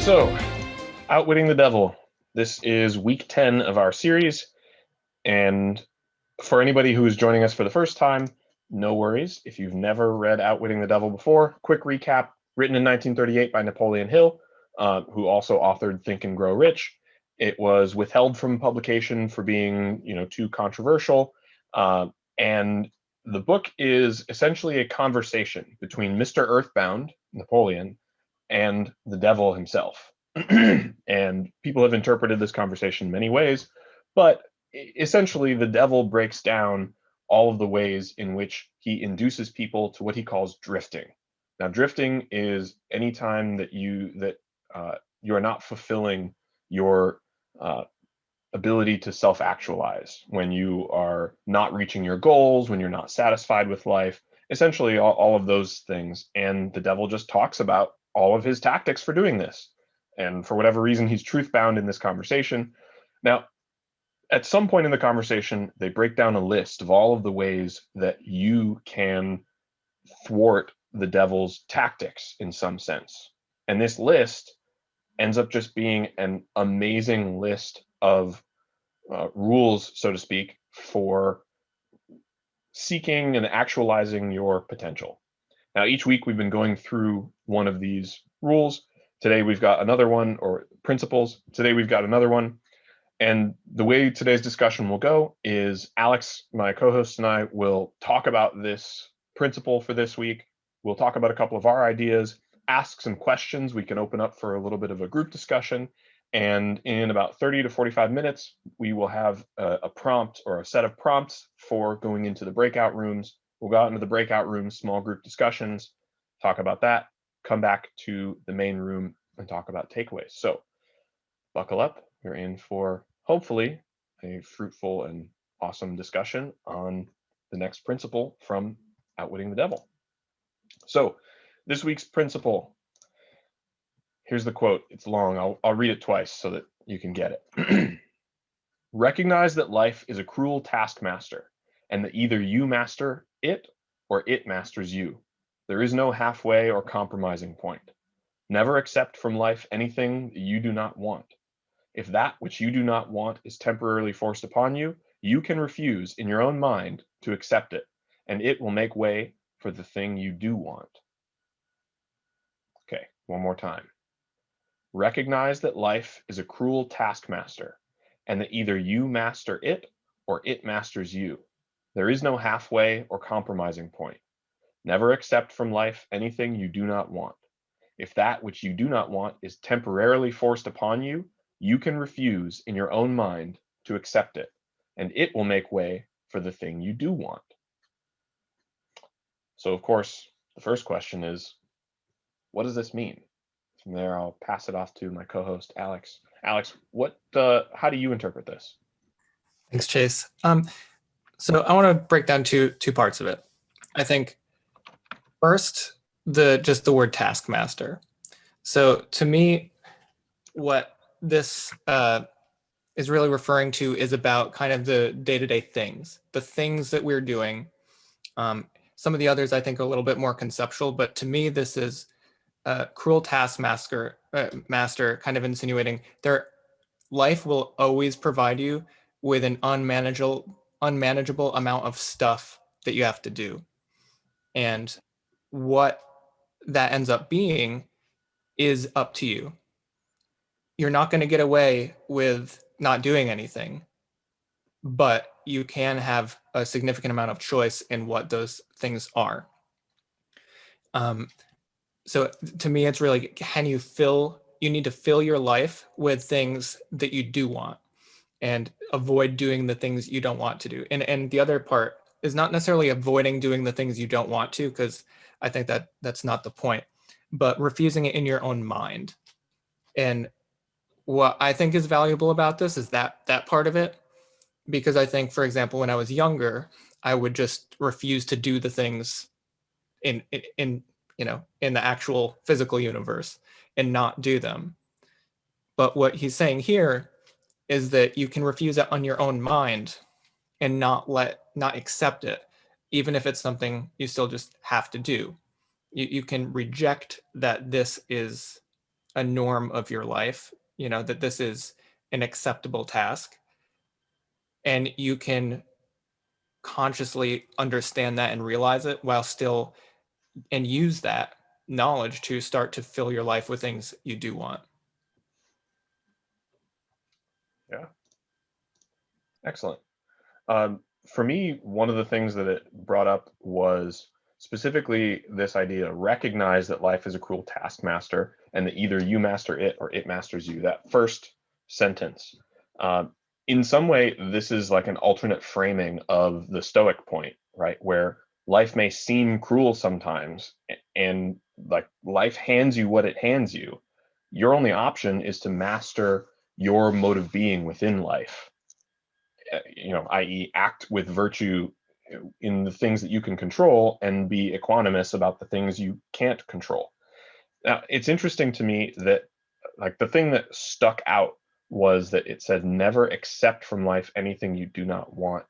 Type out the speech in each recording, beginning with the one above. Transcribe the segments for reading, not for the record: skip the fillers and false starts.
So, Outwitting the Devil. This is week 10 of our series. And for anybody who is joining us for the first time, no worries. If you've never read Outwitting the Devil before, quick recap: written in 1938 by Napoleon Hill, who also authored Think and Grow Rich. It was withheld from publication for being, too controversial. And the book is essentially a conversation between Mr. Earthbound, Napoleon, and the devil himself. And people have interpreted this conversation many ways, but essentially the devil breaks down all of the ways in which he induces people to what he calls drifting. Now, drifting is any time that you are not fulfilling your ability to self-actualize, when you are not reaching your goals, when you're not satisfied with life, essentially all of those things. And the devil just talks about all of his tactics for doing this. And for whatever reason, he's truth-bound in this conversation. Now, at some point in the conversation, they break down a list of all of the ways that you can thwart the devil's tactics in some sense. And this list ends up just being an amazing list of rules, so to speak, for seeking and actualizing your potential. Now, each week we've been going through one of these rules. Today we've got another one, or principles. Today we've got another one. And the way today's discussion will go is Alex, my co-host, and I will talk about this principle for this week. We'll talk about a couple of our ideas, ask some questions. We can open up for a little bit of a group discussion. And in about 30 to 45 minutes, we will have a prompt or a set of prompts for going into the breakout rooms. We'll go out into the breakout rooms, small group discussions, talk about that, come back to the main room and talk about takeaways. So buckle up. You're in for, hopefully, a fruitful and awesome discussion on the next principle from Outwitting the Devil. So this week's principle, here's the quote. It's long. I'll read it twice so that you can get it. Recognize that life is a cruel taskmaster, and that either you master it or it masters you. There is no halfway or compromising point. Never accept from life anything that you do not want. If that which you do not want is temporarily forced upon you, you can refuse in your own mind to accept it, and it will make way for the thing you do want. Okay, one more time. Recognize that life is a cruel taskmaster, and that either you master it or it masters you. There is no halfway or compromising point. Never accept from life anything you do not want. If that which you do not want is temporarily forced upon you, you can refuse in your own mind to accept it, and it will make way for the thing you do want. So, of course, the first question is, what does this mean? From there, I'll pass it off to my co-host, Alex. Alex, how do you interpret this? Thanks, Chase. So I want to break down two parts of it. I think first, just the word taskmaster. So to me, what this is really referring to is about kind of the day-to-day things, the things that we're doing. Some of the others I think are a little bit more conceptual, but to me, this is cruel taskmaster, master kind of insinuating life will always provide you with an unmanageable amount of stuff that you have to do. And what that ends up being is up to you. You're not going to get away with not doing anything, but you can have a significant amount of choice in what those things are. So to me, it's really, you need to fill your life with things that you do want and avoid doing the things you don't want to do. And the other part is not necessarily avoiding doing the things you don't want to, because I think that's not the point, but refusing it in your own mind. And what I think is valuable about this is that part of it, because I think, for example, when I was younger, I would just refuse to do the things in the actual physical universe and not do them. But what he's saying here is that you can refuse it on your own mind and not accept it, even if it's something you still just have to do. You can reject that this is a norm of your life, that this is an acceptable task, and you can consciously understand that and realize it while still and use that knowledge to start to fill your life with things you do want. Yeah, excellent. For me, one of the things that it brought up was specifically this idea: recognize that life is a cruel taskmaster, and that either you master it or it masters you. That first sentence, um, in some way, this is like an alternate framing of the Stoic point, right? Where life may seem cruel sometimes, and like life hands you what it hands you. Your only option is to master your mode of being within life, i.e., act with virtue in the things that you can control and be equanimous about the things you can't control. Now, it's interesting to me that, like, the thing that stuck out was that it said, never accept from life anything you do not want.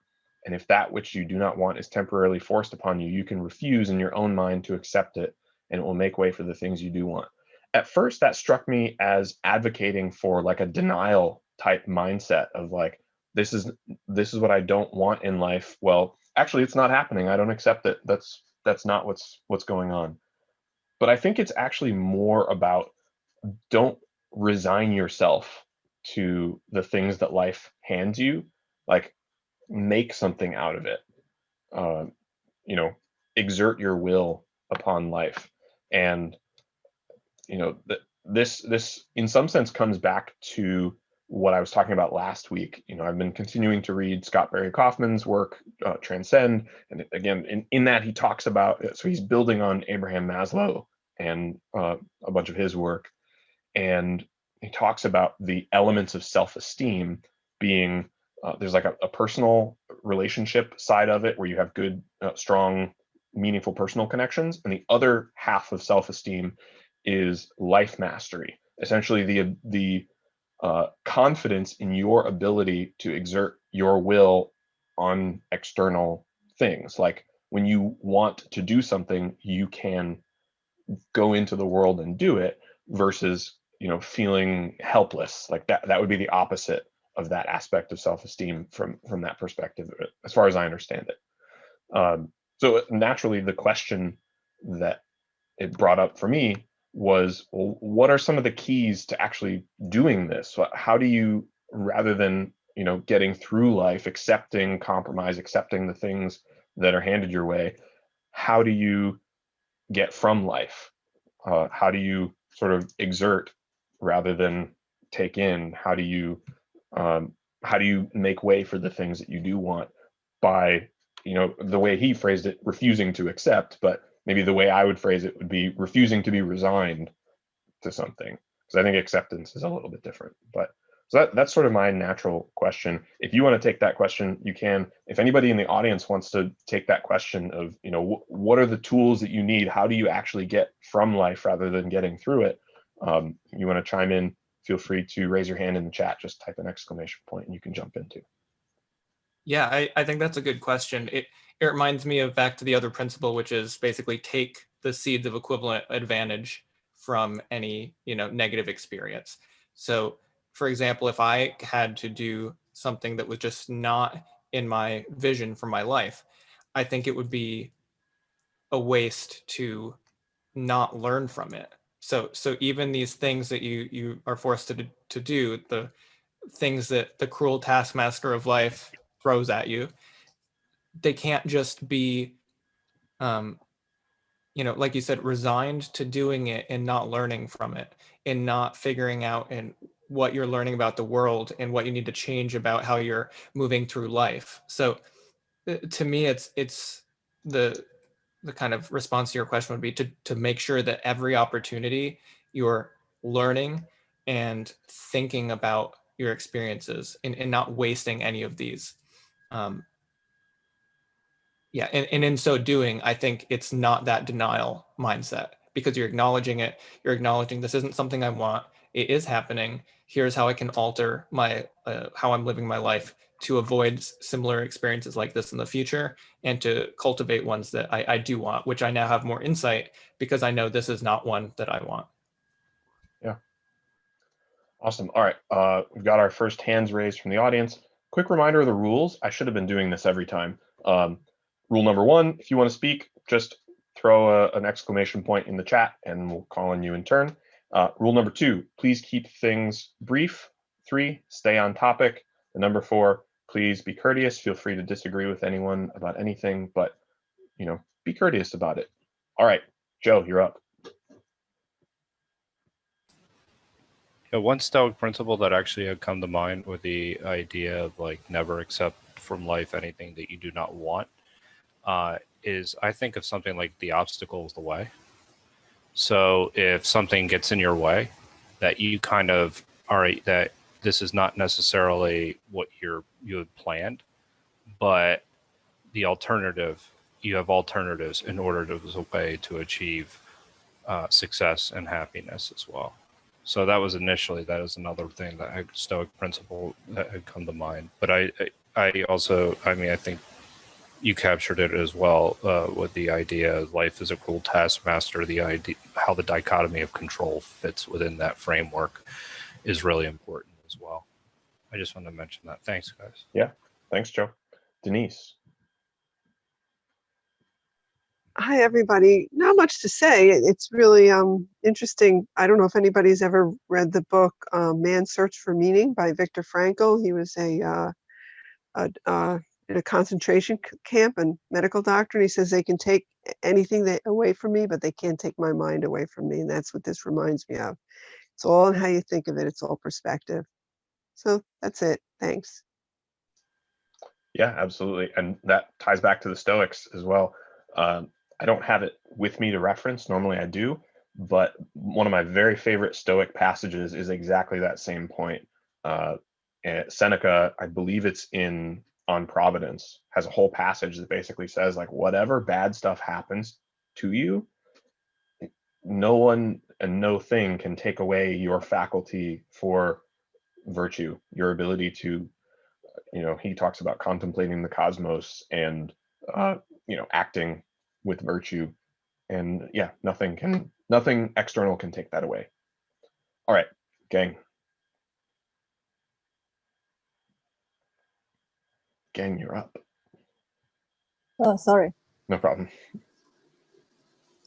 And if that which you do not want is temporarily forced upon you, you can refuse in your own mind to accept it, and it will make way for the things you do want. At first, that struck me as advocating for like a denial type mindset of like, this is what I don't want in life. Well, actually, it's not happening. I don't accept it. That's not what's going on. But I think it's actually more about, don't resign yourself to the things that life hands you. Like, make something out of it. Uh, you know, exert your will upon life. And this in some sense comes back to what I was talking about last week. I've been continuing to read Scott Barry Kaufman's work, Transcend, and again, in that he talks about, so he's building on Abraham Maslow and a bunch of his work, and he talks about the elements of self-esteem being, there's like a personal relationship side of it where you have good, strong, meaningful personal connections, and the other half of self-esteem is life mastery, essentially the confidence in your ability to exert your will on external things. Like, when you want to do something, you can go into the world and do it, versus feeling helpless. Like, that would be the opposite of that aspect of self-esteem from that perspective, as far as I understand it. So naturally, the question that it brought up for me was, well, what are some of the keys to actually doing this? How do you, rather than getting through life accepting compromise, accepting the things that are handed your way, how do you get from life? How do you sort of exert rather than take in? Um, how do you make way for the things that you do want by, the way he phrased it, refusing to accept, but maybe the way I would phrase it would be refusing to be resigned to something, because I think acceptance is a little bit different. But so that's sort of my natural question. If you want to take that question, you can. If anybody in the audience wants to take that question of, what are the tools that you need? How do you actually get from life rather than getting through it? You want to chime in, feel free to raise your hand in the chat. Just type an exclamation point and you can jump into. Yeah, I think that's a good question. It reminds me of back to the other principle, which is basically take the seeds of equivalent advantage from any negative experience. So, for example, if I had to do something that was just not in my vision for my life, I think it would be a waste to not learn from it. So even these things that you are forced to do, the things that the cruel taskmaster of life throws at you, they can't just be um, like you said, resigned to doing it and not learning from it, and not figuring out and what you're learning about the world and what you need to change about how you're moving through life. So to me, it's the the kind of response to your question would be to make sure that every opportunity you're learning and thinking about your experiences, and not wasting any of these. Um, yeah, and in so doing, I think it's not that denial mindset, because you're acknowledging it. You're acknowledging this isn't something I want. It is happening. Here's how I can alter my how I'm living my life to avoid similar experiences like this in the future, and to cultivate ones that I do want, which I now have more insight because I know this is not one that I want. Yeah. Awesome. All right. We've got our first hands raised from the audience. Quick reminder of the rules. I should have been doing this every time. Rule number one, if you want to speak, just throw an exclamation point in the chat and we'll call on you in turn. Rule number two, please keep things brief. 3, stay on topic. And number 4, please be courteous. Feel free to disagree with anyone about anything, but be courteous about it. All right, Joe, you're up. Yeah, one Stoic principle that actually had come to mind with the idea of like never accept from life anything that you do not want is I think of something like the obstacle is the way. So if something gets in your way, that you kind of that this is not necessarily what you had planned, but the alternative, you have alternatives in order to as a way to achieve success and happiness as well. So that was another thing that Stoic principle that had come to mind. But I also, I mean, I think you captured it as well with the idea of life is a cruel taskmaster. The idea how the dichotomy of control fits within that framework is really important as well. I just wanted to mention that. Thanks, guys. Yeah, thanks, Joe. Denise. Hi, everybody. Not much to say. It's really interesting. I don't know if anybody's ever read the book Man's Search for Meaning by Viktor Frankl. He was in a concentration camp and medical doctor, and he says they can take anything away from me, but they can't take my mind away from me, and that's what this reminds me of. It's all in how you think of it. It's all perspective. So that's it. Thanks. Yeah, absolutely. And that ties back to the Stoics as well. I don't have it with me to reference. Normally I do, but one of my very favorite Stoic passages is exactly that same point. Seneca, I believe it's on Providence, has a whole passage that basically says, like, whatever bad stuff happens to you, no one and no thing can take away your faculty for virtue, your ability to, he talks about contemplating the cosmos and, acting with virtue. And yeah, nothing external can take that away. All right, gang. Gang, you're up. Oh, sorry. No problem.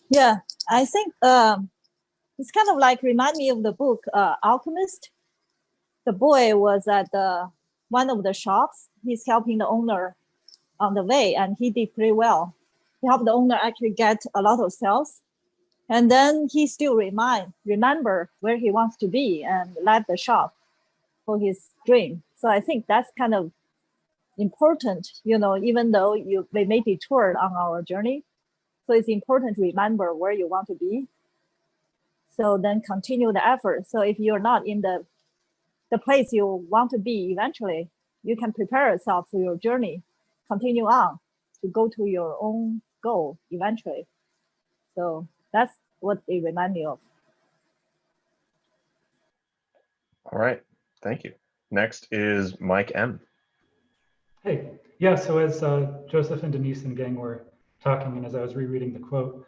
Yeah, I think it's kind of like remind me of the book Alchemist. The boy was at one of the shops. He's helping the owner on the way, and he did pretty well. He helped the owner actually get a lot of sales. And then he still remember where he wants to be and left the shop for his dream. So I think that's kind of important, even though we may detour on our journey. So it's important to remember where you want to be. So then continue the effort. So if you're not in the place you want to be eventually, you can prepare yourself for your journey, continue on to go to your own goal eventually. So that's what it reminds me of. All right, thank you. Next is Mike M. Hey, yeah, so as Joseph and Denise and gang were talking, and as I was rereading the quote,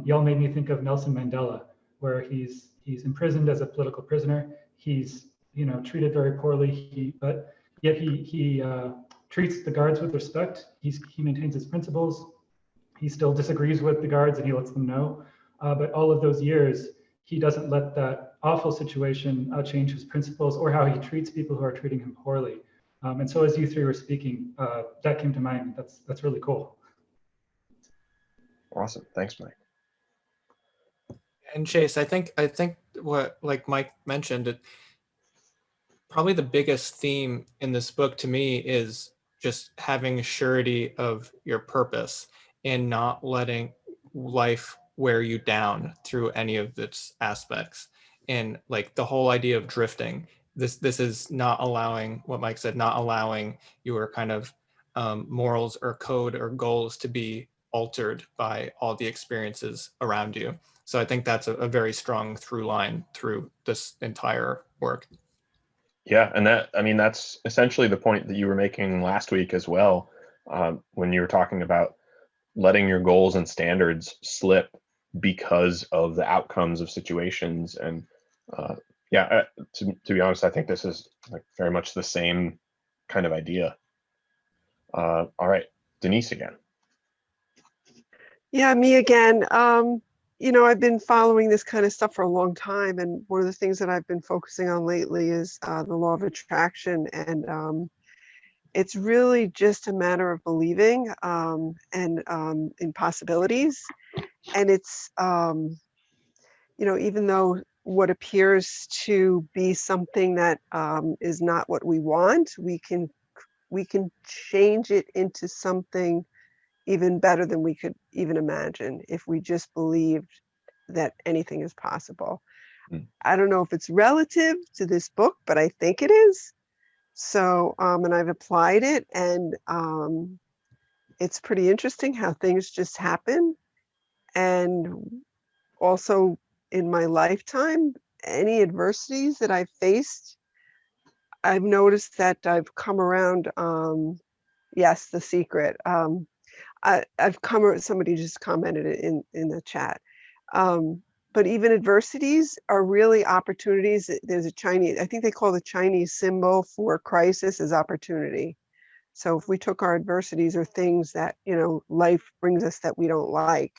y'all made me think of Nelson Mandela, where he's imprisoned as a political prisoner. He's treated very poorly, but yet he treats the guards with respect. He maintains his principles. He still disagrees with the guards and he lets them know. But all of those years, he doesn't let that awful situation change his principles or how he treats people who are treating him poorly. And so as you three were speaking, that came to mind. That's really cool. Awesome. Thanks, Mike. And Chase, I think what, like Mike mentioned, probably the biggest theme in this book to me is just having a surety of your purpose and not letting life wear you down through any of its aspects. And like the whole idea of drifting, this is not allowing, what Mike said, not allowing your kind of morals or code or goals to be altered by all the experiences around you. So I think that's a very strong through line through this entire work. Yeah, and that's essentially the point that you were making last week as well, when you were talking about letting your goals and standards slip because of the outcomes of situations. And Yeah, to be honest, I think this is like very much the same kind of idea. All right, Denise again. Yeah, me again. I've been following this kind of stuff for a long time, and one of the things that I've been focusing on lately is the law of attraction, and it's really just a matter of believing and in possibilities. And it's even though what appears to be something that is not what we want, we can change it into something even better than we could even imagine if we just believed that anything is possible. Mm. I don't know if it's relative to this book, but I think it is. So, and I've applied it, and it's pretty interesting how things just happen. And also in my lifetime, any adversities that I've faced, I've noticed that I've come around. Yes, The Secret. I've come. Somebody just commented it in the chat. But even adversities are really opportunities. There's a Chinese. I think they call the Chinese symbol for crisis as opportunity. So if we took our adversities or things that life brings us that we don't like,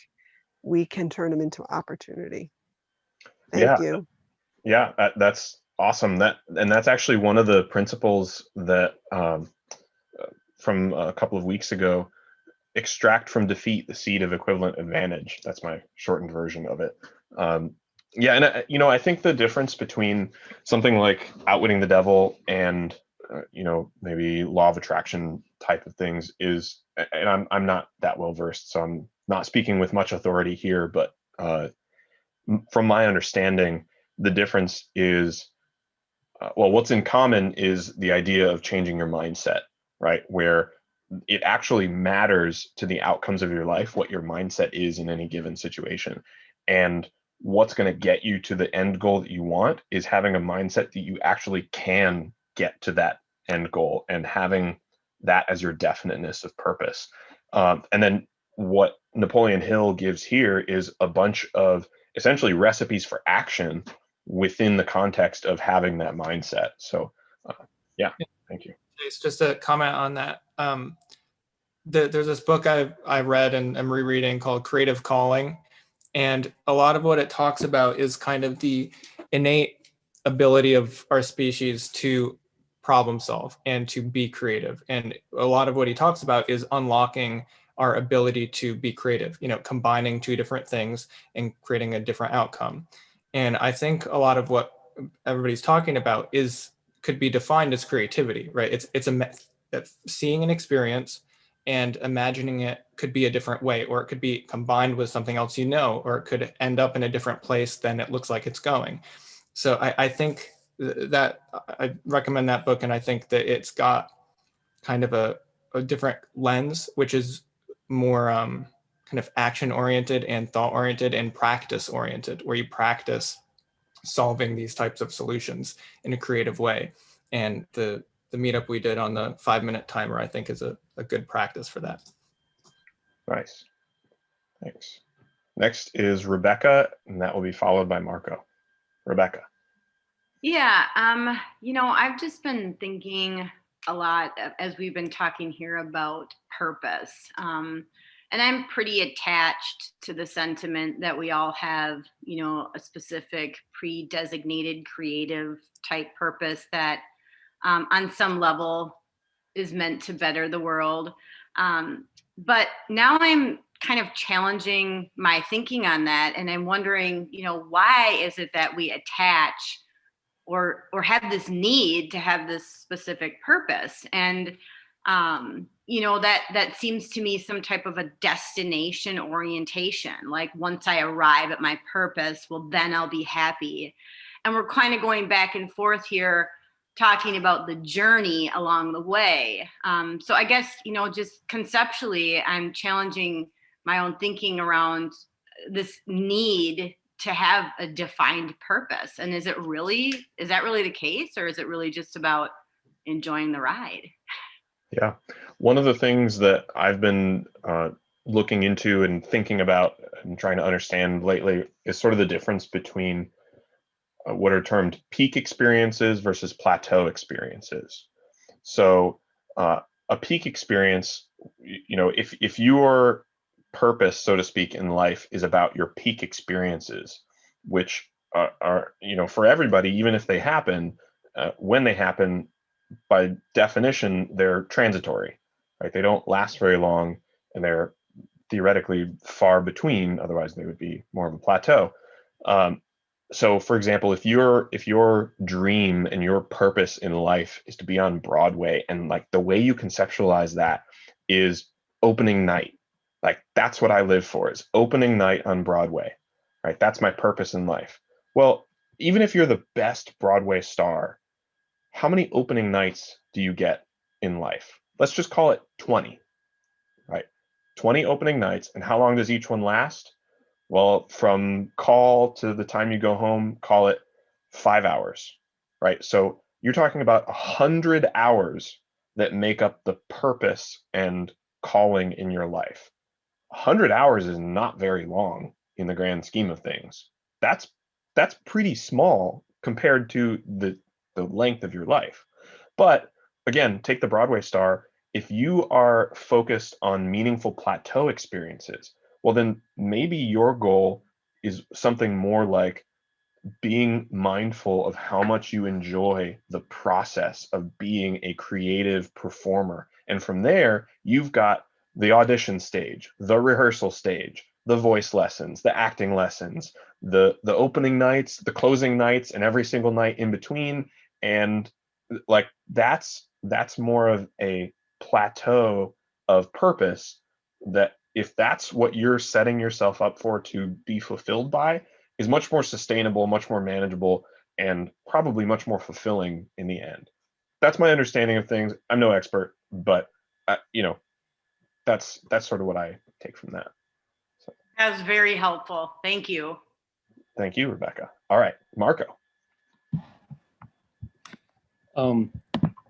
we can turn them into opportunity. Thank Yeah, you. yeah, that's awesome. That's actually one of the principles that from a couple of weeks ago. Extract from defeat the seed of equivalent advantage. That's my shortened version of it. Yeah, and I think the difference between something like Outwitting the Devil and maybe law of attraction type of things is, and I'm not that well versed, so I'm not speaking with much authority here, but from my understanding, the difference is, well, what's in common is the idea of changing your mindset, right? Where it actually matters to the outcomes of your life what your mindset is in any given situation. And what's going to get you to the end goal that you want is having a mindset that you actually can get to that end goal and having that as your definiteness of purpose. And then what Napoleon Hill gives here is a bunch of essentially recipes for action within the context of having that mindset. So, yeah, thank you. It's just a comment on that. There's this book I read and I'm rereading called Creative Calling. And a lot of what it talks about is kind of the innate ability of our species to problem solve and to be creative. And a lot of what he talks about is unlocking our ability to be creative, combining two different things and creating a different outcome. And I think a lot of what everybody's talking about could be defined as creativity, right? It's seeing an experience and imagining it could be a different way, or it could be combined with something else, or it could end up in a different place than it looks like it's going. So I think that I recommend that book, and I think that it's got kind of a different lens, which is more kind of action oriented and thought oriented and practice oriented, where you practice solving these types of solutions in a creative way. And the meetup we did on the 5-minute timer, I think, is a good practice for that. Nice. Thanks. Next is Rebecca, and that will be followed by Marco. Rebecca. Yeah, I've just been thinking a lot as we've been talking here about purpose. And I'm pretty attached to the sentiment that we all have, a specific pre-designated creative type purpose that on some level is meant to better the world. But now I'm kind of challenging my thinking on that. And I'm wondering, why is it that we attach or have this need to have this specific purpose? And that seems to me some type of a destination orientation. Like, once I arrive at my purpose, well, then I'll be happy. And we're kind of going back and forth here, talking about the journey along the way. So I guess, just conceptually, I'm challenging my own thinking around this need to have a defined purpose. And is that really the case, or is it really just about enjoying the ride? Yeah. One of the things that I've been looking into and thinking about and trying to understand lately is sort of the difference between what are termed peak experiences versus plateau experiences. So a peak experience, if your purpose, so to speak, in life is about your peak experiences, which are for everybody, even if they happen, when they happen, by definition, they're transitory, right? They don't last very long, and they're theoretically far between. Otherwise, they would be more of a plateau. So, for example, if your dream and your purpose in life is to be on Broadway, and like the way you conceptualize that is opening night, like that's what I live for, is opening night on Broadway, right? That's my purpose in life. Well, even if you're the best Broadway star, how many opening nights do you get in life? Let's just call it 20, right? 20 opening nights. And how long does each one last? Well, from call to the time you go home, call it 5 hours, right? So you're talking about 100 hours that make up the purpose and calling in your life. 100 hours is not very long in the grand scheme of things. That's pretty small compared to the length of your life. But again, take the Broadway star. If you are focused on meaningful plateau experiences, well, then maybe your goal is something more like being mindful of how much you enjoy the process of being a creative performer. And from there, you've got the audition stage, the rehearsal stage, the voice lessons, the acting lessons, the opening nights, the closing nights, and every single night in between. And like that's more of a plateau of purpose, that if that's what you're setting yourself up for to be fulfilled by, is much more sustainable, much more manageable, and probably much more fulfilling in the end. That's my understanding of things. I'm no expert, but that's sort of what I take from that. So, That was very helpful. Thank you. thank you, Rebecca. All right, Marco.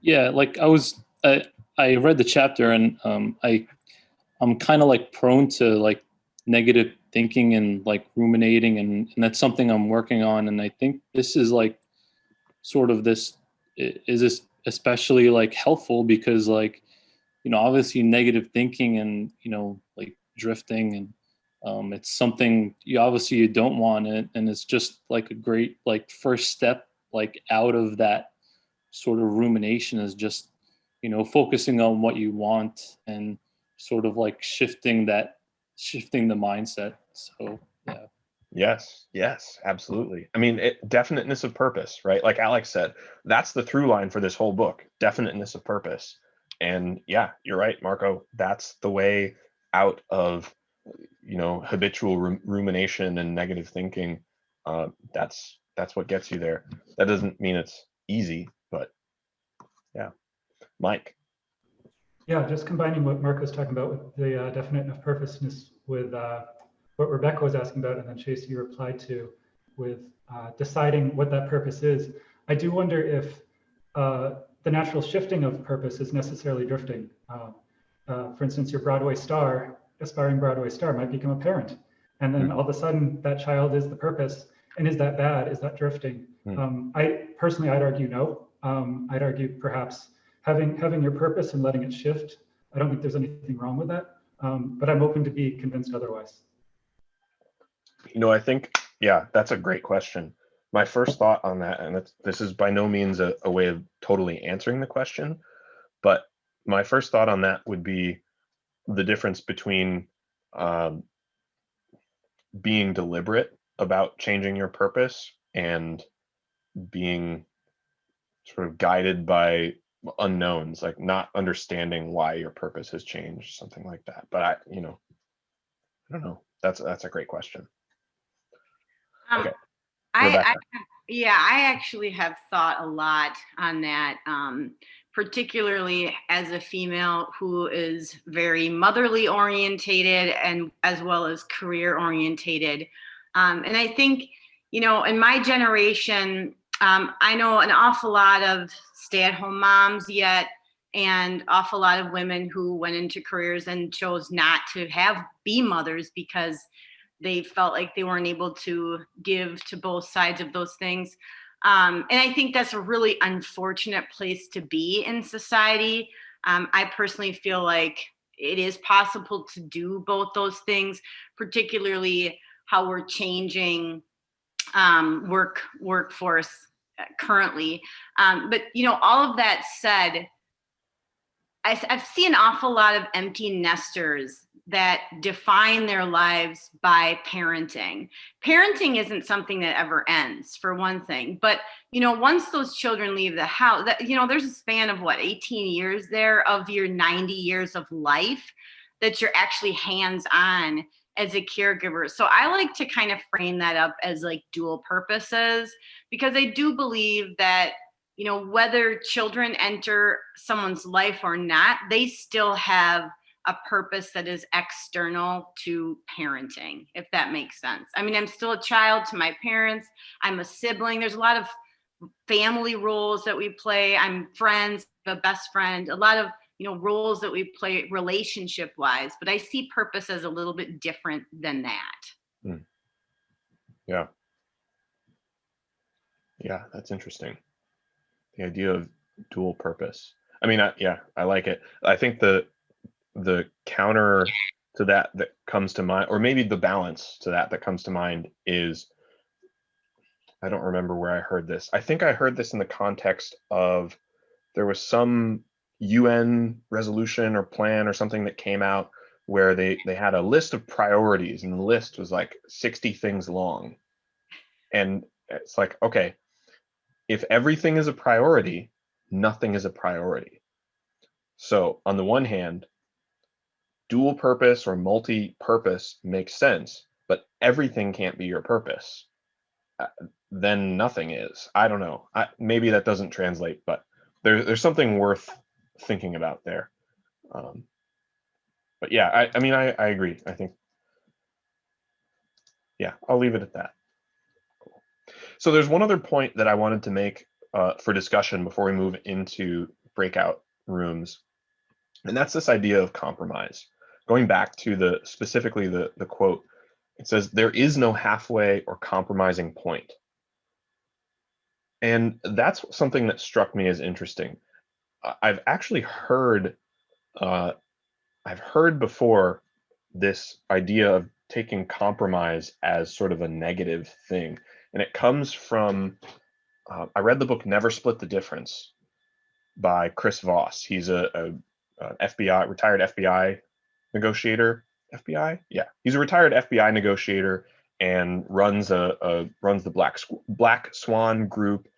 Yeah, like I read the chapter, and I'm kind of like prone to like negative thinking and like ruminating, and that's something I'm working on. And I think this is like sort of this especially like helpful because like, obviously negative thinking and, like drifting, and it's something you don't want it. And it's just like a great like first step like out of that sort of rumination is just, focusing on what you want and sort of like shifting the mindset. So yeah. Yes, absolutely. I mean, definiteness of purpose, right? Like Alex said, that's the through line for this whole book, definiteness of purpose. And yeah, you're right, Marco. That's the way out of, habitual rumination and negative thinking. That's what gets you there. That doesn't mean it's easy, but yeah. Mike. Yeah, just combining what Mark was talking about with the definite of purposeness with what Rebecca was asking about, and then Chase, you replied to with deciding what that purpose is. I do wonder if the natural shifting of purpose is necessarily drifting. For instance, your aspiring Broadway star might become a parent. And then all of a sudden that child is the purpose. And is that bad? Is that drifting? I'd argue no. I'd argue perhaps having your purpose and letting it shift. I don't think there's anything wrong with that. But I'm open to be convinced otherwise. I think, yeah, that's a great question. My first thought on that, and this is by no means a way of totally answering the question, but my first thought on that would be the difference between being deliberate about changing your purpose and being sort of guided by unknowns, like not understanding why your purpose has changed, something like that. But I don't know. That's a great question. Okay. I actually have thought a lot on that, particularly as a female who is very motherly orientated and as well as career orientated. And I think, in my generation, I know an awful lot of stay-at-home moms yet, and awful lot of women who went into careers and chose not to be mothers because they felt like they weren't able to give to both sides of those things. And I think that's a really unfortunate place to be in society. I personally feel like it is possible to do both those things, particularly how we're changing workforce currently. But all of that said, I've seen an awful lot of empty nesters that define their lives by parenting. Parenting isn't something that ever ends, for one thing. But once those children leave the house, there's a span of 18 years there of your 90 years of life that you're actually hands-on as a caregiver. So I like to kind of frame that up as like dual purposes, because I do believe that whether children enter someone's life or not, they still have a purpose that is external to parenting, if that makes sense. I mean, I'm still a child to my parents. I'm a sibling. There's a lot of family roles that we play. I'm friends, a best friend, a lot of, roles that we play relationship wise, but I see purpose as a little bit different than that. Yeah. Yeah, that's interesting. The idea of dual purpose. I mean, I like it. I think the counter to that comes to mind, or maybe the balance to that comes to mind is, I don't remember where I heard this. I think I heard this in the context of there was some UN resolution or plan or something that came out where they had a list of priorities, and the list was like 60 things long. And it's like, okay, if everything is a priority, nothing is a priority. So on the one hand, dual purpose or multi-purpose makes sense, but everything can't be your purpose. Then nothing is. I don't know. Maybe that doesn't translate, but there's something worth thinking about there. But yeah, I mean, I agree. I think, yeah, I'll leave it at that. Cool. So there's one other point that I wanted to make for discussion before we move into breakout rooms, and that's this idea of compromise. Going back to specifically the quote, it says, "There is no halfway or compromising point." And that's something that struck me as interesting. I've actually heard, I've heard before this idea of taking compromise as sort of a negative thing. And it comes from, I read the book Never Split the Difference by Chris Voss. He's a FBI, retired FBI negotiator. FBI? Yeah. He's a retired FBI negotiator and runs the Black Swan group,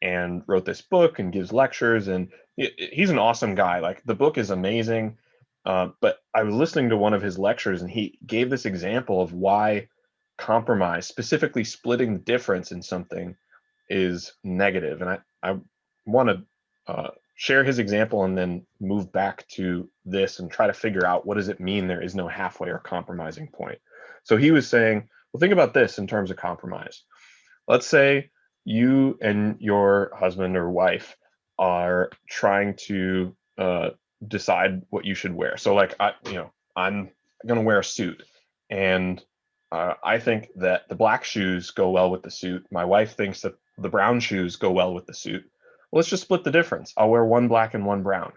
and wrote this book and gives lectures, and he's an awesome guy. Like, the book is amazing. But I was listening to one of his lectures, and he gave this example of why compromise, specifically splitting the difference in something, is negative. And I want to share his example and then move back to this and try to figure out, what does it mean there is no halfway or compromising point? So he was saying, well, think about this in terms of compromise. Let's say you and your husband or wife are trying to decide what you should wear. So like, I'm going to wear a suit, and I think that the black shoes go well with the suit. My wife thinks that the brown shoes go well with the suit. Well, let's just split the difference. I'll wear one black and one brown.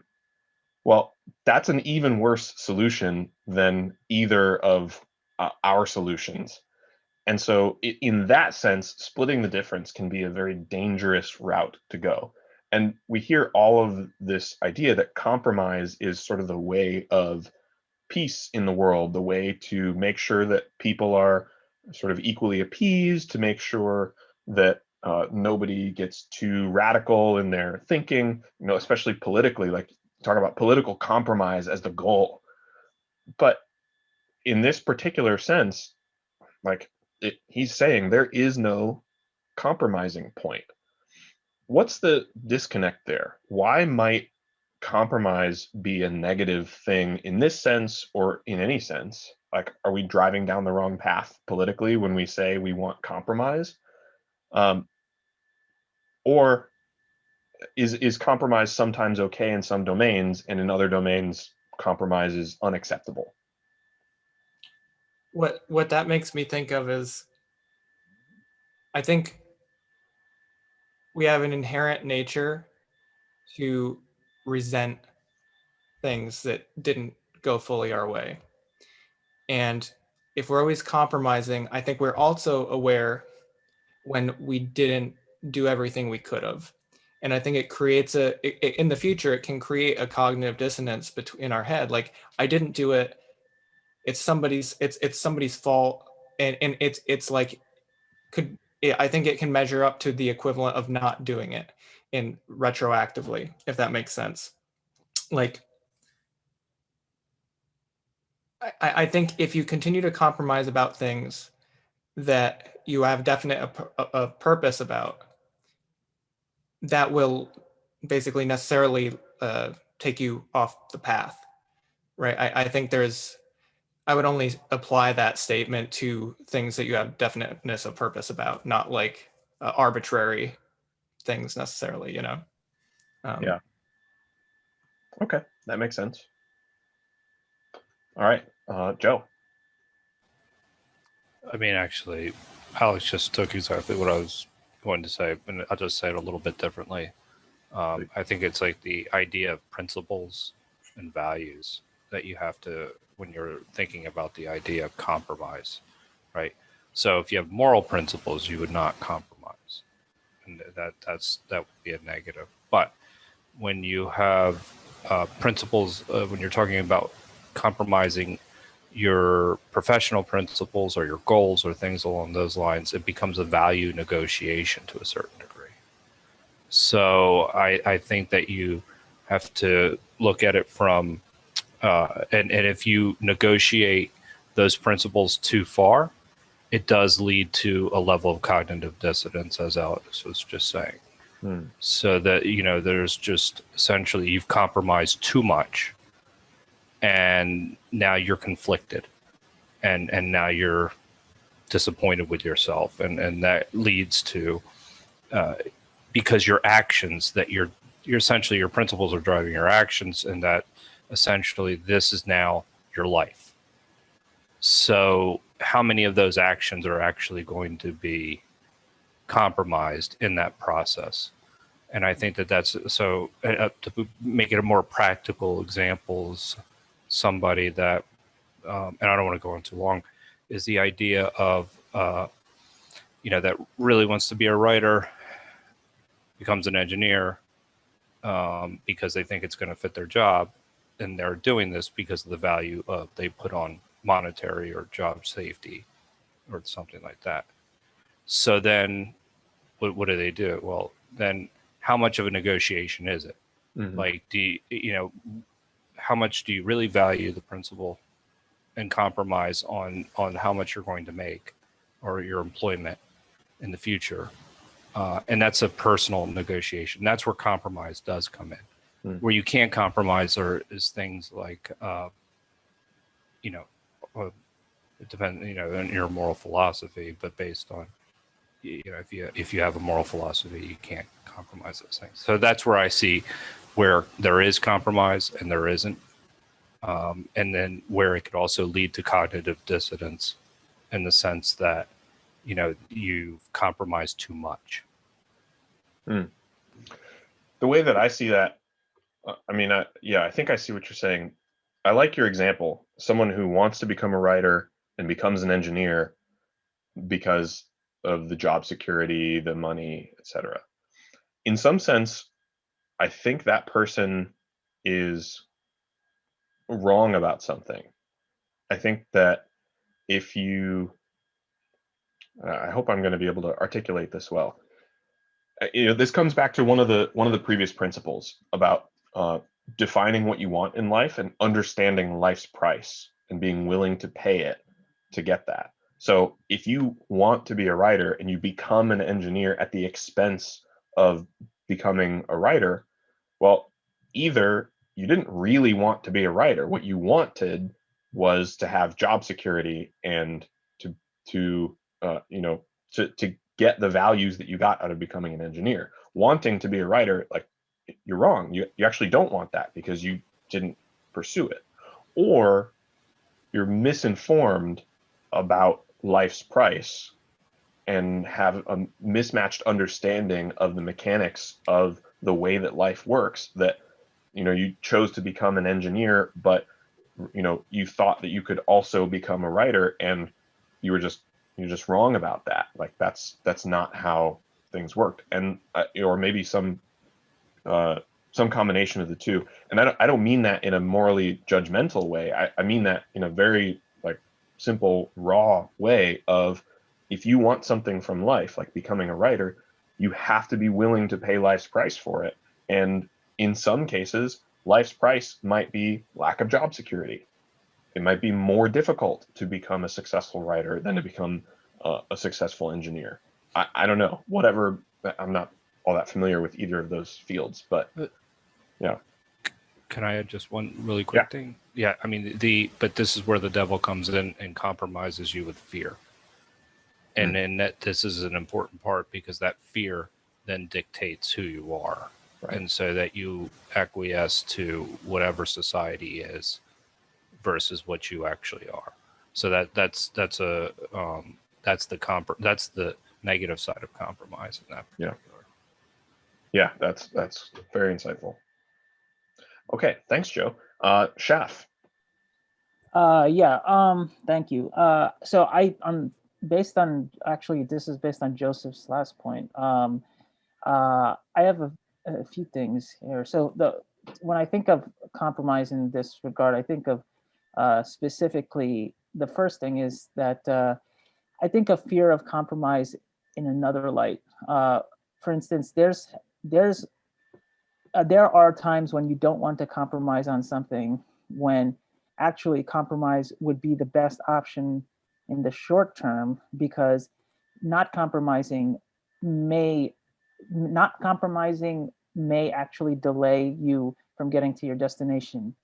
Well, that's an even worse solution than either of our solutions. And so in that sense, splitting the difference can be a very dangerous route to go. And we hear all of this idea that compromise is sort of the way of peace in the world, the way to make sure that people are sort of equally appeased, to make sure that nobody gets too radical in their thinking, especially politically, like talk about political compromise as the goal. But in this particular sense, like, he's saying there is no compromising point. What's the disconnect there? Why might compromise be a negative thing in this sense, or in any sense? Like, are we driving down the wrong path politically when we say we want compromise? Or is compromise sometimes okay in some domains, and in other domains compromise is unacceptable? what that makes me think of is, I think we have an inherent nature to resent things that didn't go fully our way. And if we're always compromising, I think we're also aware when we didn't do everything we could have. And I think it creates in the future, it can create a cognitive dissonance in our head. Like, I didn't do it. It's somebody's fault. And it's like, I think it can measure up to the equivalent of not doing it in retroactively, if that makes sense. Like, I think if you continue to compromise about things that you have definite a purpose about, that will basically necessarily take you off the path, right? I think I would only apply that statement to things that you have definiteness of purpose about, not like arbitrary things necessarily, you know? Yeah. Okay, that makes sense. All right, Joe. I mean, actually, Alex just took exactly what I was going to say, and I'll just say it a little bit differently. I think it's like the idea of principles and values that you have to, when you're thinking about the idea of compromise, right? So if you have moral principles, you would not compromise, and that would be a negative. But when you have principles, when you're talking about compromising your professional principles or your goals or things along those lines, it becomes a value negotiation to a certain degree. So I think that you have to look at it from, and if you negotiate those principles too far, it does lead to a level of cognitive dissonance, as Alex was just saying. So that, you know, there's just essentially you've compromised too much, and now you're conflicted, and now you're disappointed with yourself, and that leads to because your actions that you're essentially, your principles are driving your actions, and that essentially this is now your life. So how many of those actions are actually going to be compromised in that process? And I think that that's so to make it a more practical examples, somebody that and I don't want to go on too long, is the idea of you know, that really wants to be a writer, becomes an engineer because they think it's going to fit their job, and they're doing this because of the value of they put on monetary or job safety or something like that. So then what do they do? Well, then how much of a negotiation is it? Like, you know, how much do you really value the principle and compromise on how much you're going to make or your employment in the future? And that's a personal negotiation. That's where compromise does come in. Where you can't compromise is things like, you know, it depends, you know, on your moral philosophy, but based on, you know, if you have a moral philosophy, you can't compromise those things. So that's where I see where there is compromise and there isn't. And then where it could also lead to cognitive dissonance in the sense that, you know, you've compromised too much. The way that I see that, I mean, I think I see what you're saying. I like your example. Someone who wants to become a writer and becomes an engineer because of the job security, the money, etc. In some sense, I think that person is wrong about something. I think that if you, I hope I'm going to be able to articulate this well. You know, this comes back to one of the previous principles about defining what you want in life and understanding life's price and being willing to pay it to get that. So if you want to be a writer and you become an engineer at the expense of becoming a writer, well, either you didn't really want to be a writer. What you wanted was to have job security and to get the values that you got out of becoming an engineer. Wanting to be a writer, like, you're wrong. You actually don't want that because you didn't pursue it. Or you're misinformed about life's price and have a mismatched understanding of the mechanics of the way that life works, that, you chose to become an engineer, but, you thought that you could also become a writer, and you're just wrong about that. Like that's not how things worked. And or maybe some combination of the two. And I don't mean that in a morally judgmental way. I mean that in a very like simple, raw way of, if you want something from life, like becoming a writer, you have to be willing to pay life's price for it. And in some cases, life's price might be lack of job security. It might be more difficult to become a successful writer than to become a successful engineer. I don't know, whatever. I'm not all that familiar with either of those fields, but yeah. Can I add just one really quick thing? Yeah, I mean, but this is where the devil comes in and compromises you with fear. And then this is an important part, because that fear then dictates who you are. Right. And so that you acquiesce to whatever society is versus what you actually are. So that's the negative side of compromise in that particular. Yeah, that's very insightful. Okay, thanks, Joe. Shaf. Thank you. So based on, actually, this is based on Joseph's last point. I have a few things here. So when I think of compromise in this regard, I think of specifically, the first thing is that I think of fear of compromise in another light. For instance, there are times when you don't want to compromise on something, when actually compromise would be the best option in the short term, because not compromising may actually delay you from getting to your destination.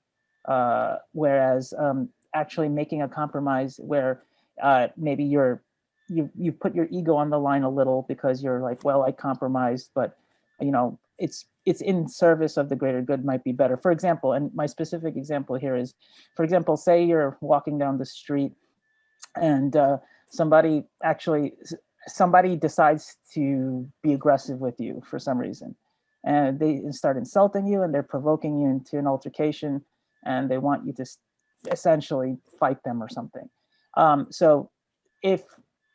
Whereas actually making a compromise where maybe you put your ego on the line a little, because you're like, well, I compromised, but it's in service of the greater good, might be better. For example, and my specific example here is, for example, say you're walking down the street and somebody decides to be aggressive with you for some reason, and they start insulting you, and they're provoking you into an altercation, and they want you to essentially fight them or something. So if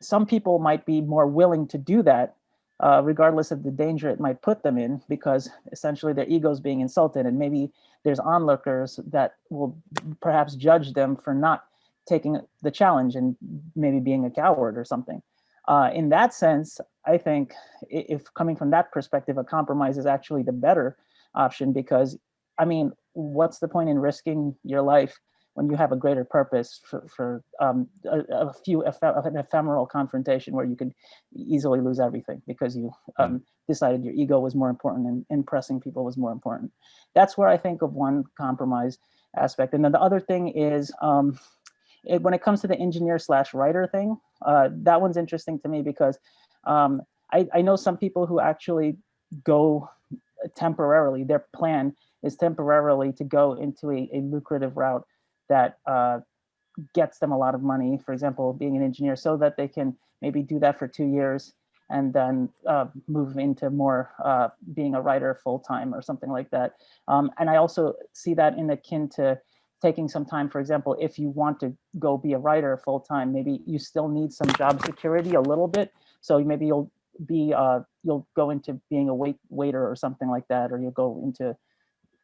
some people might be more willing to do that, regardless of the danger it might put them in, because essentially their ego is being insulted, and maybe there's onlookers that will perhaps judge them for not taking the challenge and maybe being a coward or something. In that sense, I think if coming from that perspective, a compromise is actually the better option, because, I mean, what's the point in risking your life when you have a greater purpose for an ephemeral confrontation where you could easily lose everything because you decided your ego was more important and impressing people was more important. That's where I think of one compromise aspect. And then the other thing is, when it comes to the engineer/writer thing, that one's interesting to me, because I know some people who actually go temporarily, their plan is temporarily to go into a lucrative route that gets them a lot of money, for example, being an engineer, so that they can maybe do that for 2 years and then move into more being a writer full-time or something like that. And I also see that in akin to taking some time. For example, if you want to go be a writer full-time, maybe you still need some job security a little bit. So maybe you'll go into being a waiter or something like that, or you'll go into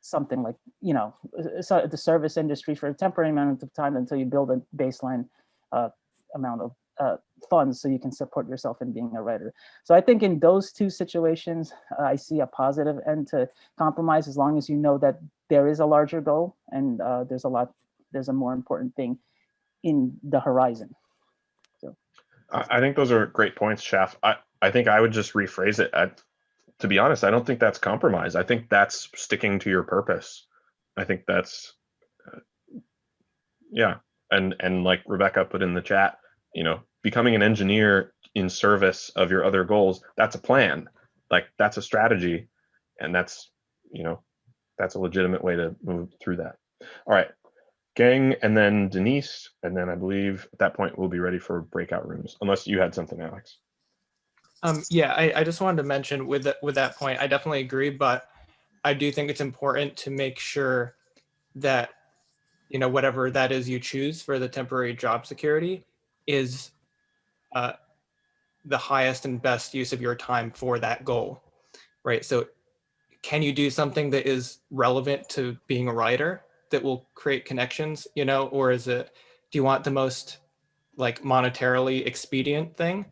something like, the service industry for a temporary amount of time until you build a baseline amount of funds so you can support yourself in being a writer. So I think in those two situations, I see a positive end to compromise, as long as you know that there is a larger goal and there's a more important thing in the horizon. So I think those are great points, Shaf. I think I would just rephrase it. To be honest, I don't think that's compromise. I think that's sticking to your purpose. I think that's, yeah. And like Rebecca put in the chat, becoming an engineer in service of your other goals, that's a plan. Like that's a strategy. And that's a legitimate way to move through that. All right. Gang, and then Denise, and then I believe at that point we'll be ready for breakout rooms, unless you had something, Alex. Yeah, I just wanted to mention with that point, I definitely agree, but I do think it's important to make sure that, you know, whatever that is you choose for the temporary job security is the highest and best use of your time for that goal, right? So can you do something that is relevant to being a writer that will create connections, you know, or is it, do you want the most like monetarily expedient thing?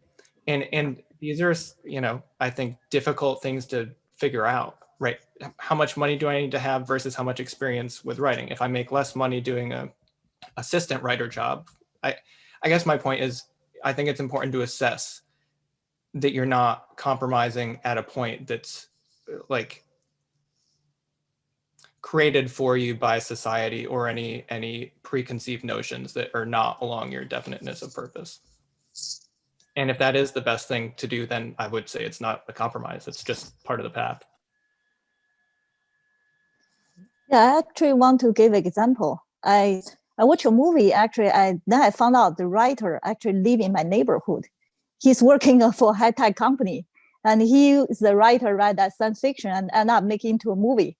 And these are, you know, I think difficult things to figure out, right? How much money do I need to have versus how much experience with writing? If I make less money doing a assistant writer job, I guess my point is, I think it's important to assess that you're not compromising at a point that's like created for you by society or any preconceived notions that are not along your definiteness of purpose. And if that is the best thing to do, then I would say it's not a compromise. It's just part of the path. Yeah, I actually want to give an example. I watched a movie. Actually, then I found out the writer actually live in my neighborhood. He's working for a high-tech company, and he is the writer, write that science fiction and end up making into a movie.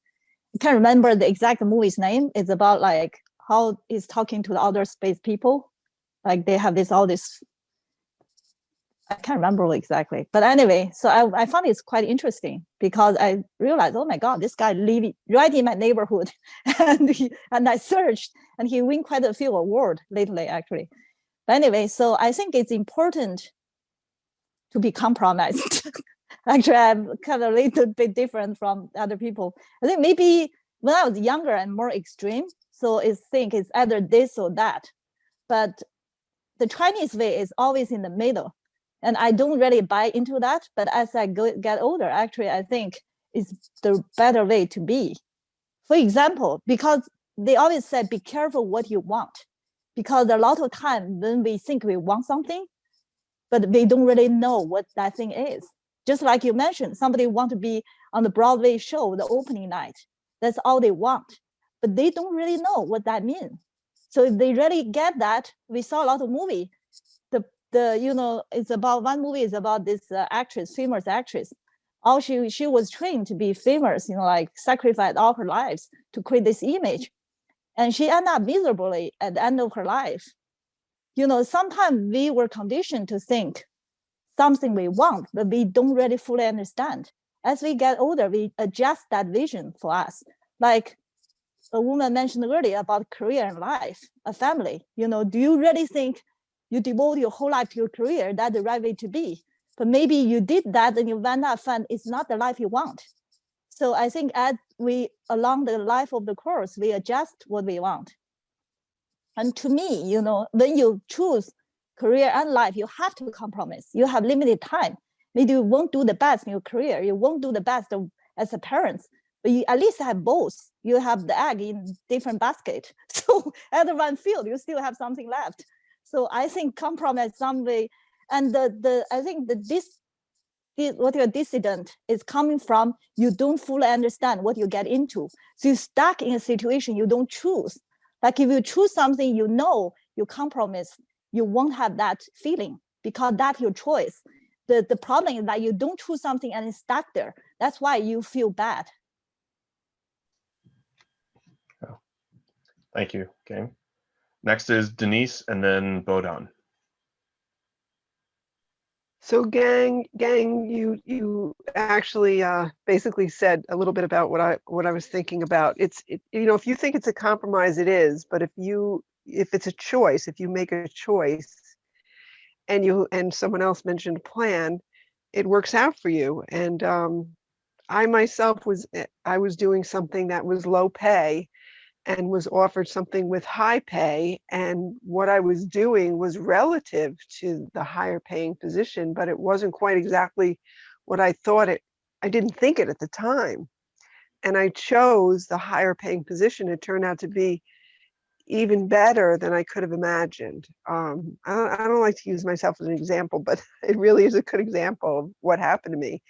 I can't remember the exact movie's name. It's about like how he's talking to the outer space people. Like they have all this. I can't remember exactly, but anyway, so I found it's quite interesting because I realized, oh my God, this guy living right in my neighborhood, and I searched, and he won quite a few awards lately, actually. But anyway, so I think it's important to be compromised. Actually, I'm kind of a little bit different from other people. I think maybe when I was younger and more extreme, so I think it's either this or that. But the Chinese way is always in the middle. And I don't really buy into that. But as I get older, actually, I think it's the better way to be. For example, because they always said, be careful what you want. Because a lot of time when we think we want something, but we don't really know what that thing is. Just like you mentioned, somebody want to be on the Broadway show, the opening night. That's all they want. But they don't really know what that means. So if they really get that, we saw a lot of movie. You know, it's about one movie is about this actress, famous actress. All she was trained to be famous, you know, like sacrificed all her lives to create this image. And she ended up miserably at the end of her life. You know, sometimes we were conditioned to think something we want, but we don't really fully understand. As we get older, we adjust that vision for us. Like a woman mentioned earlier about career and life, a family. You know, do you really think you devote your whole life to your career? That's the right way to be. But maybe you did that and you end up find it's not the life you want. So I think as we, along the life of the course, we adjust what we want. And to me, you know, when you choose career and life, you have to compromise. You have limited time. Maybe you won't do the best in your career. You won't do the best as a parent, but you at least have both. You have the egg in different basket. So at one field, you still have something left. So I think compromise some way, and I think what your dissident is coming from, you don't fully understand what you get into. So you're stuck in a situation you don't choose. Like if you choose something, you know, you compromise, you won't have that feeling because that's your choice. The problem is that you don't choose something and it's stuck there. That's why you feel bad. Oh. Thank you, Gang. Next is Denise and then Bodan. So gang, you actually basically said a little bit about what I was thinking about. You know, if you think it's a compromise, it is. But if it's a choice, if you make a choice, and someone else mentioned plan, it works out for you. And I myself was doing something that was low pay, and was offered something with high pay, and what I was doing was relative to the higher paying position, but it wasn't quite exactly what I thought it. I didn't think it at the time, and I chose the higher paying position. It turned out to be even better than I could have imagined. I don't like to use myself as an example, but it really is a good example of what happened to me.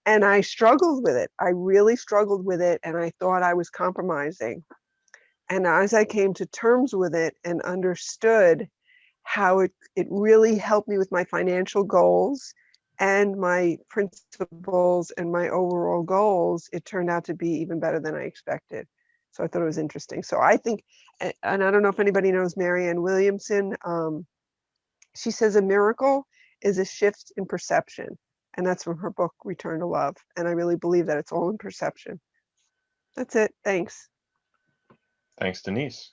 And I struggled with it. I really struggled with it, and I thought I was compromising. And as I came to terms with it and understood how it really helped me with my financial goals and my principles and my overall goals, it turned out to be even better than I expected. So I thought it was interesting. So I think, and I don't know if anybody knows Marianne Williamson, she says a miracle is a shift in perception. And that's from her book, Return to Love. And I really believe that it's all in perception. That's it. Thanks. Thanks, Denise.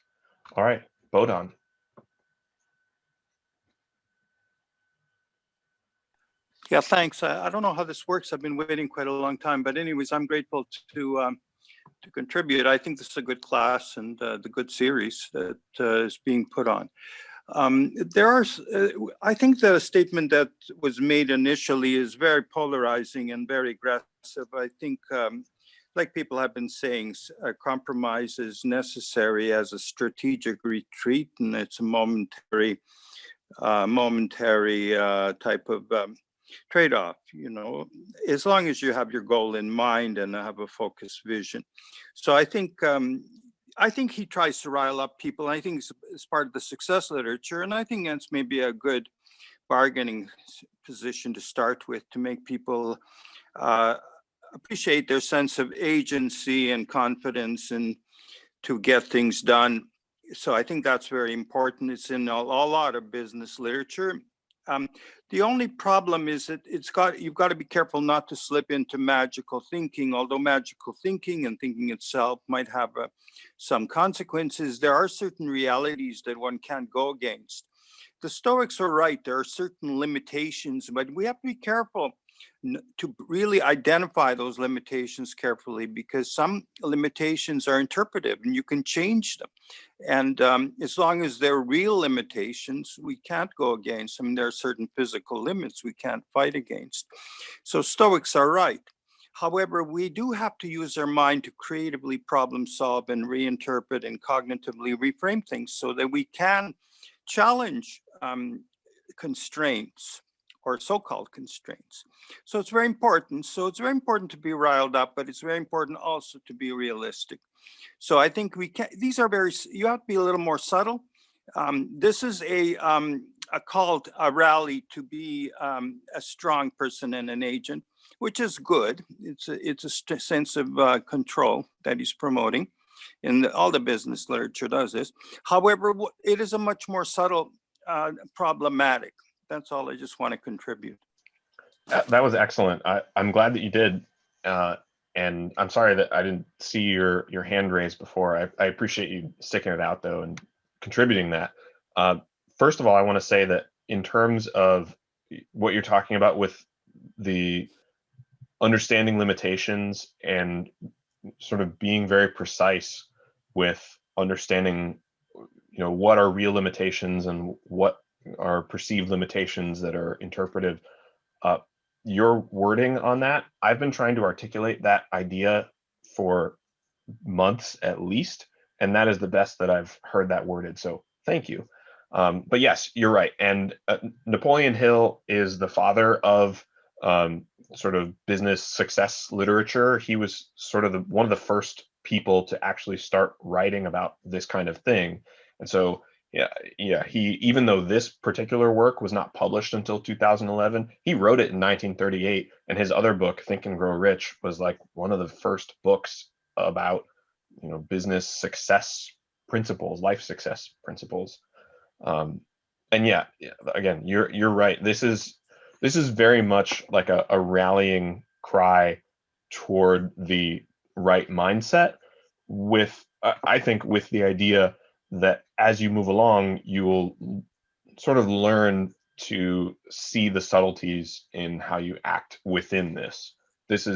All right, Bodon. Yeah, thanks. I don't know how this works. I've been waiting quite a long time, but anyways, I'm grateful to contribute. I think this is a good class and the good series that is being put on. I think the statement that was made initially is very polarizing and very aggressive. I think, like people have been saying, compromise is necessary as a strategic retreat, and it's a momentary type of trade-off, you know, as long as you have your goal in mind and have a focused vision. So I think he tries to rile up people. I think it's part of the success literature, and I think that's maybe a good bargaining position to start with, to make people appreciate their sense of agency and confidence and to get things done. So I think that's very important. It's in a lot of business literature. The only problem is that you've got to be careful not to slip into magical thinking. Although magical thinking and thinking itself might have some consequences, there are certain realities that one can't go against. The Stoics are right. There are certain limitations, but we have to be careful to really identify those limitations carefully, because some limitations are interpretive and you can change them. And as long as they're real limitations, we can't go against them. There are certain physical limits we can't fight against. So Stoics are right. However, we do have to use our mind to creatively problem solve and reinterpret and cognitively reframe things so that we can challenge constraints, or so-called constraints. So it's very important. So it's very important to be riled up, but it's very important also to be realistic. So I think you have to be a little more subtle. This is a rally to be a strong person and an agent, which is good. It's a sense of control that he's promoting, and all the business literature does this. However, it is a much more subtle problematic. That's all I just want to contribute. That was excellent. I'm glad that you did. And I'm sorry that I didn't see your hand raised before. I appreciate you sticking it out, though, and contributing that. First of all, I want to say that in terms of what you're talking about with the understanding limitations and sort of being very precise with understanding, you know, what are real limitations and what are perceived limitations that are interpretive. Your wording on that, I've been trying to articulate that idea for months at least, and that is the best that I've heard that worded. So thank you. But yes, you're right. And Napoleon Hill is the father of sort of business success literature. He was sort of one of the first people to actually start writing about this kind of thing. And so he, even though this particular work was not published until 2011, he wrote it in 1938, and his other book, Think and Grow Rich, was like one of the first books about, you know, business success principles, life success principles. And again, you're right. This is very much like a rallying cry toward the right mindset, with I think with the idea that as you move along, you will sort of learn to see the subtleties in how you act within this. It's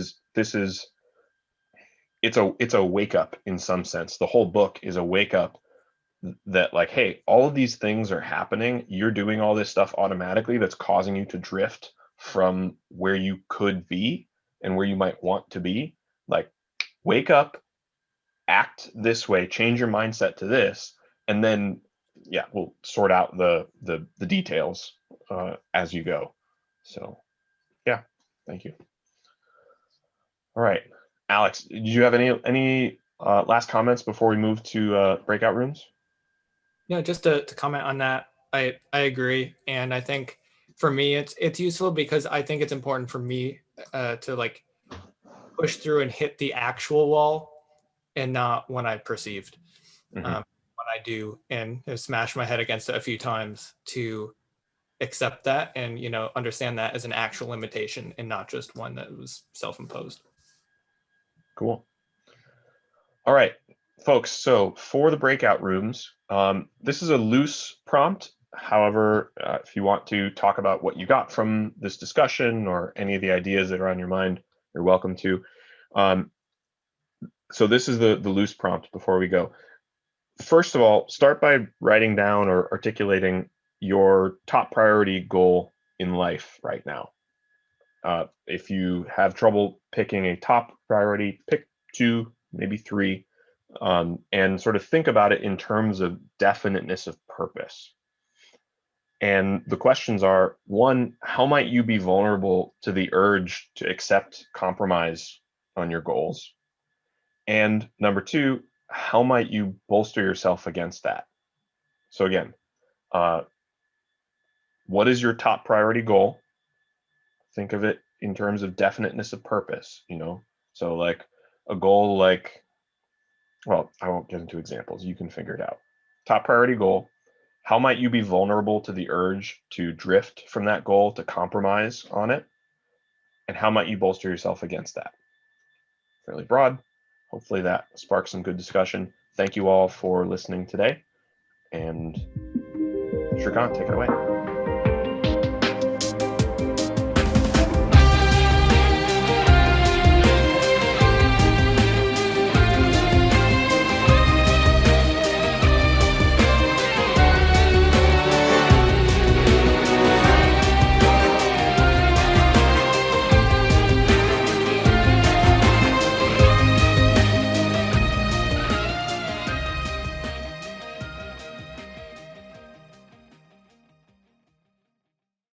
a wake up in some sense. The whole book is a wake up that, like, hey, all of these things are happening. You're doing all this stuff automatically that's causing you to drift from where you could be and where you might want to be. Like, wake up, act this way, change your mindset to this, and then we'll sort out the details as you go. So thank you. All right, Alex, did you have any Last comments before we move to breakout rooms? Yeah, just to comment on that, I agree, and I think for me it's useful because I think it's important for me to like push through and hit the actual wall and not when I perceived. Mhm. When I do and smash my head against it a few times to accept that and understand that as an actual limitation and not just one that was self-imposed. Cool. All right, folks. So for the breakout rooms, this is a loose prompt. However, if you want to talk about what you got from this discussion or any of the ideas that are on your mind, you're welcome to. So this is the loose prompt before we go. First of all, start by writing down or articulating your top priority goal in life right now. If you have trouble picking a top priority, pick 2, maybe 3, and sort of think about it in terms of definiteness of purpose. And the questions are, 1, how might you be vulnerable to the urge to accept compromise on your goals? And number 2, how might you bolster yourself against that? So again, what is your top priority goal? Think of it in terms of definiteness of purpose, So like a goal like, well, I won't get into examples. You can figure it out. Top priority goal. How might you be vulnerable to the urge to drift from that goal, to compromise on it? And how might you bolster yourself against that? Fairly broad. Hopefully that sparks some good discussion. Thank you all for listening today. And Shrikant, take it away.